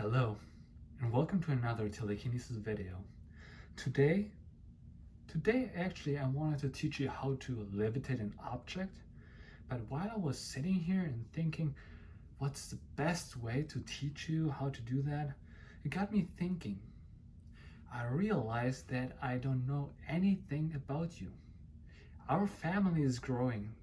Hello, and welcome to another Telekinesis video. Today actually I wanted to teach you how to levitate an object, but while I was sitting here and thinking what's the best way to teach you how to do that, it got me thinking. I realized that I don't know anything about you. Our family is growing.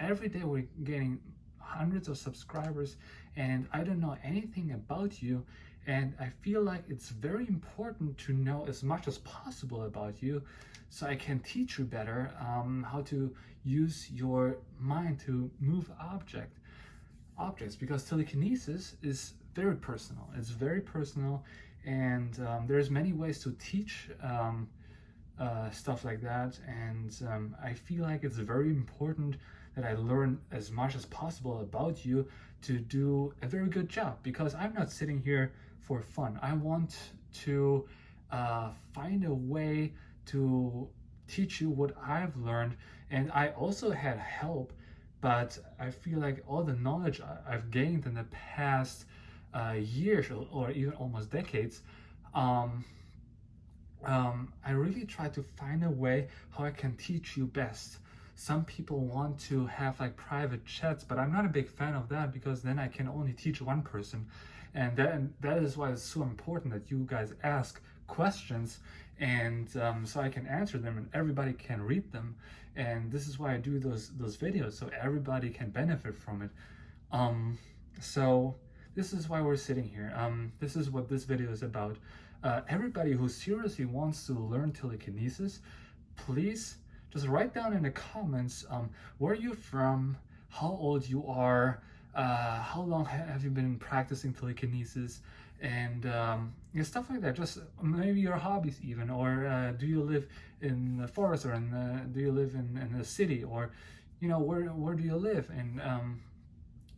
Every day we're getting hundreds of subscribers, and I don't know anything about you, and I feel like it's very important to know as much as possible about you so I can teach you better how to use your mind to move objects, because telekinesis is very personal. It's very personal, and there's many ways to teach stuff like that, and I feel like it's very important that I learn as much as possible about you to do a very good job, because I'm not sitting here for fun. I want to find a way to teach you what I've learned, and I also had help, but I feel like all the knowledge I've gained in the past years or even almost decades, I really try to find a way how I can teach you best. Some people want to have like private chats, but I'm not a big fan of that, because then I can only teach one person, and that is why it's so important that you guys ask questions, and so I can answer them and everybody can read them. And this is why I do those videos, so everybody can benefit from it. So this is why we're sitting here. This is what this video is about. Everybody who seriously wants to learn telekinesis, please just write down in the comments where you're from, how old you are, how long have you been practicing telekinesis, and stuff like that. Just maybe your hobbies even, or do you live in the forest, or do you live in a city, or where do you live, and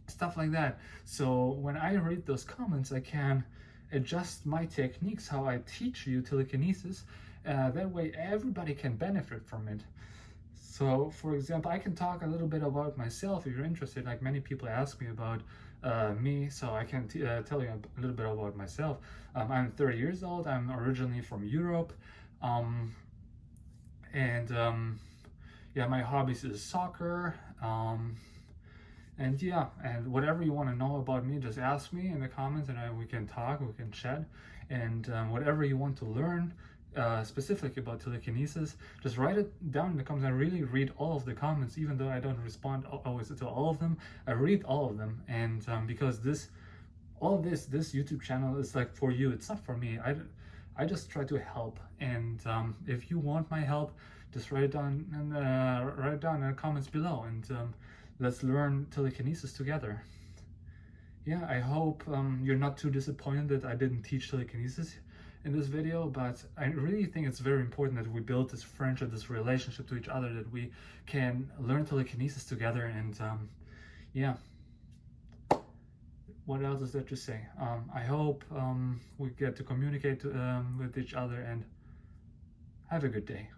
stuff like that. So when I read those comments, I can adjust my techniques, how I teach you telekinesis. That way everybody can benefit from it. So for example, I can talk a little bit about myself if you're interested. Like, many people ask me about me, so I can tell you a little bit about myself. I'm 30 years old. I'm originally from Europe, and yeah, my hobbies is soccer, and whatever you want to know about me, just ask me in the comments, and we can talk, we can chat, and whatever you want to learn specifically about telekinesis, just write it down in the comments. I really read all of the comments, even though I don't respond always to all of them. I read all of them, and because this YouTube channel is like for you, it's not for me. I just try to help, and if you want my help, just write it down in the comments below, and let's learn telekinesis together. Yeah, I hope you're not too disappointed that I didn't teach telekinesis in this video, but I really think it's very important that we build this friendship, this relationship to each other, that we can learn telekinesis together. And yeah, what else is there to say? I hope we get to communicate with each other, and have a good day.